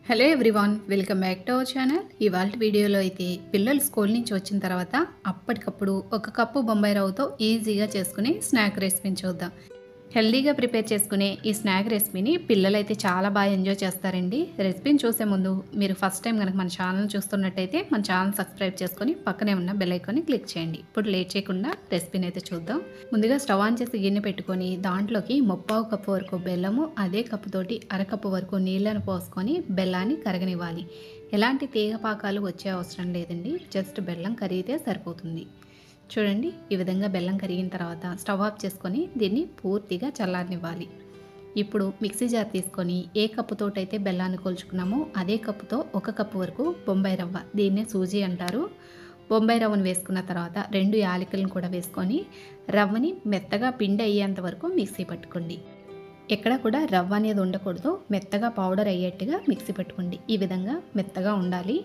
Hello everyone, welcome back to our channel. ఇవాళ వీడియోలో అయితే పిల్లలు స్కూల్ నుంచి వచ్చిన తర్వాత అప్పటికప్పుడు ఒక కప్పు బొంబాయి రవ్వతో ఈజీగా చేసుకునే స్నాక్ రెసిపీని చూద్దాం. హెల్దీగా ప్రిపేర్ చేసుకునే ఈ స్నాక్ రెసిపీని పిల్లలు అయితే చాలా బాగా ఎంజాయ్ చేస్తారండి. రెసిపీని చూసే ముందు మీరు ఫస్ట్ టైం కనుక మన ఛానల్ చూస్తున్నట్టయితే మన ఛానల్ సబ్స్క్రైబ్ చేసుకొని పక్కనే ఉన్న బెల్ ఐకాన్ని క్లిక్ చేయండి. ఇప్పుడు లేట్ చేయకుండా రెసిపీని అయితే చూద్దాం. ముందుగా స్టవ్ ఆన్ చేసి గిన్నె పెట్టుకొని దాంట్లోకి 3/4 కప్పు వరకు బెల్లము, అదే కప్పుతోటి అరకప్పు వరకు నీళ్ళను పోసుకొని బెల్లాన్ని కరగనివ్వాలి. ఎలాంటి తీగ పాకాలు వచ్చే అవసరం లేదండి, జస్ట్ బెల్లం కరిగితే సరిపోతుంది. చూడండి, ఈ విధంగా బెల్లం కరిగిన తర్వాత స్టవ్ ఆఫ్ చేసుకొని దీన్ని పూర్తిగా చల్లారనివ్వాలి. ఇప్పుడు మిక్సీ జార్ తీసుకొని ఏ కప్పుతోటైతే బెల్లాన్ని కొలుచుకున్నామో అదే కప్పుతో 1 కప్పు వరకు బొంబాయి రవ్వ, దీన్నే సూజీ అంటారు, బొంబాయి రవ్వను వేసుకున్న తర్వాత 2 యాలకులను కూడా వేసుకొని రవ్వని మెత్తగా పిండి అయ్యేంత వరకు మిక్సీ పట్టుకోండి. ఎక్కడ కూడా రవ్వ అనేది ఉండకూడదు, మెత్తగా పౌడర్ అయ్యేట్టుగా మిక్సీ పెట్టుకోండి. ఈ విధంగా మెత్తగా ఉండాలి.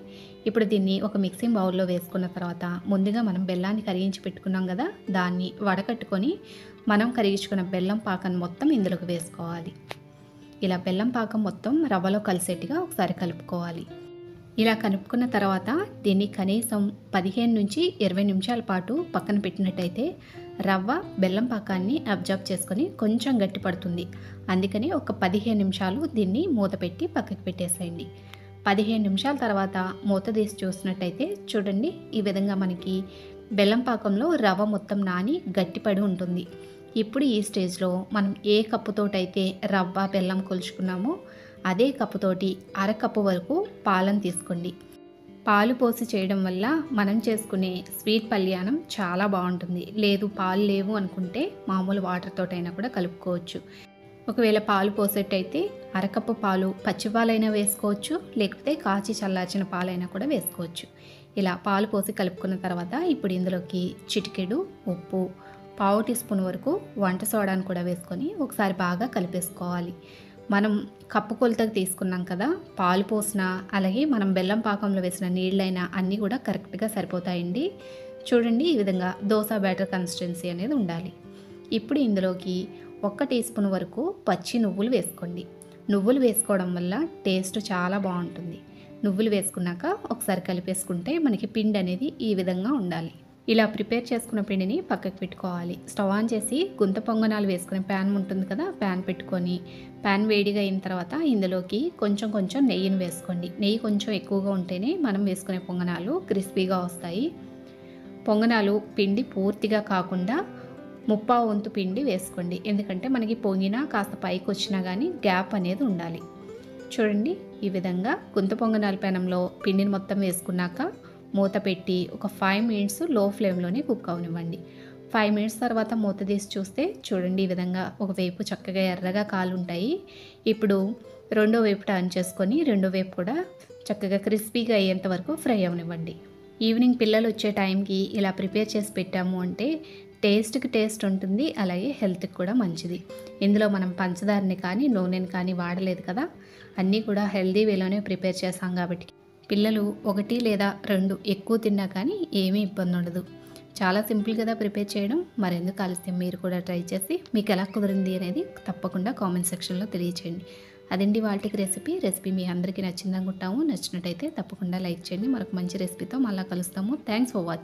ఇప్పుడు దీన్ని ఒక మిక్సింగ్ బౌల్లో వేసుకున్న తర్వాత ముందుగా మనం బెల్లాన్ని కరిగించి పెట్టుకున్నాం కదా, దాన్ని వడకట్టుకొని మనం కరిగించుకున్న బెల్లం పాకం మొత్తం ఇందులోకి వేసుకోవాలి. ఇలా బెల్లం పాకం మొత్తం రవ్వలో కలిసేట్టుగా ఒకసారి కలుపుకోవాలి. ఇలా కలుపుకున్న తర్వాత దీన్ని కనీసం 15 నుంచి 20 నిమిషాల పాటు పక్కన పెట్టినట్టయితే రవ్వ బెల్లం పాకాన్ని అబ్జర్వ్ చేసుకొని కొంచెం గట్టి పడుతుంది. అందుకని ఒక 15 నిమిషాలు దీన్ని మూత పెట్టి పక్కకి పెట్టేసేయండి. 15 నిమిషాల తర్వాత మూత తీసి చూసినట్టయితే చూడండి, ఈ విధంగా మనకి బెల్లం పాకంలో రవ్వ మొత్తం నాని గట్టిపడి ఉంటుంది. ఇప్పుడు ఈ స్టేజ్లో మనం ఏ కప్పుతోటైతే రవ్వ బెల్లం కొలుచుకున్నామో అదే కప్పుతోటి అరకప్పు వరకు పాలను తీసుకోండి. పాలు పోసి చేయడం వల్ల మనం చేసుకునే స్వీట్ పల్యానం చాలా బాగుంటుంది. లేదు పాలు లేవు అనుకుంటే మామూలు వాటర్ తోటైనా కూడా కలుపుకోవచ్చు. ఒకవేళ పాలు పోసేటైతే అరకప్పు పాలు పచ్చిపాలైనా వేసుకోవచ్చు, లేకపోతే కాచి చల్లార్చిన పాలైనా కూడా వేసుకోవచ్చు. ఇలా పాలు పోసి కలుపుకున్న తర్వాత ఇప్పుడు ఇందులోకి చిటికెడు ఉప్పు, 1/4 టీ స్పూన్ వరకు వంట సోడాను కూడా వేసుకొని ఒకసారి బాగా కలిపేసుకోవాలి. మనం కప్పు కొలతకు తీసుకున్నాం కదా, పాలు పోసిన అలాగే మనం బెల్లం పాకంలో వేసిన నీళ్ళైనా అన్నీ కూడా కరెక్ట్గా సరిపోతాయండి. చూడండి, ఈ విధంగా దోశ బ్యాటర్ కన్సిస్టెన్సీ అనేది ఉండాలి. ఇప్పుడు ఇందులోకి 1 టీ స్పూన్ వరకు పచ్చి నువ్వులు వేసుకోండి. నువ్వులు వేసుకోవడం వల్ల టేస్ట్ చాలా బాగుంటుంది. నువ్వులు వేసుకున్నాక ఒకసారి కలిపేసుకుంటే మనకి పిండి అనేది ఈ విధంగా ఉండాలి. ఇలా ప్రిపేర్ చేసుకున్న పిండిని పక్కకు పెట్టుకోవాలి. స్టవ్ ఆన్ చేసి గుంత పొంగనాలు వేసుకునే ప్యాన్ ఉంటుంది కదా, ప్యాన్ పెట్టుకొని ప్యాన్ వేడిగా అయిన తర్వాత ఇందులోకి కొంచెం నెయ్యిని వేసుకోండి. నెయ్యి కొంచెం ఎక్కువగా ఉంటేనే మనం వేసుకునే పొంగనాలు క్రిస్పీగా వస్తాయి. పొంగనాలు పిండి పూర్తిగా కాకుండా 3/4 వంతు పిండి వేసుకోండి, ఎందుకంటే మనకి పొంగినా కాస్త పైకి వచ్చినా కానీ గ్యాప్ అనేది ఉండాలి. చూడండి, ఈ విధంగా గుంత పొంగనాల పెనంలో పిండిని మొత్తం వేసుకున్నాక మూత పెట్టి ఒక 5 మినిట్స్ లో ఫ్లేమ్లోనే కుక్ అవనివ్వండి. 5 మినిట్స్ తర్వాత మూత తీసి చూస్తే చూడండి, ఈ విధంగా ఒకవైపు చక్కగా ఎర్రగా కాలుంటాయి. ఇప్పుడు రెండో వైపు టర్న్ చేసుకొని రెండో వైపు కూడా చక్కగా క్రిస్పీగా అయ్యేంత వరకు ఫ్రై అవనివ్వండి. ఈవినింగ్ పిల్లలు వచ్చే టైంకి ఇలా ప్రిపేర్ చేసి పెట్టాము అంటే టేస్ట్కి టేస్ట్ ఉంటుంది, అలాగే హెల్త్కి కూడా మంచిది. ఇందులో మనం పంచదారని కానీ నూనెని కానీ వాడలేదు కదా, అన్నీ కూడా హెల్దీ వేలోనే ప్రిపేర్ చేసాం కాబట్టి పిల్లలు 1 లేదా 2 ఎక్కువ తిన్నా కానీ ఏమీ ఇబ్బంది ఉండదు. చాలా సింపుల్ కదా ప్రిపేర్ చేయడం. మరెందుకు ఆలస్యం, మీరు కూడా ట్రై చేసి మీకు ఎలా కుదిరింది అనేది తప్పకుండా కామెంట్ సెక్షన్లో తెలియచేయండి. అదండి వాటికి రెసిపీ మీ అందరికీ నచ్చిందనుకుంటాము. నచ్చినట్టయితే తప్పకుండా లైక్ చేయండి. మరొక మంచి రెసిపీతో మళ్ళీ కలుస్తాము. Thanks for watching.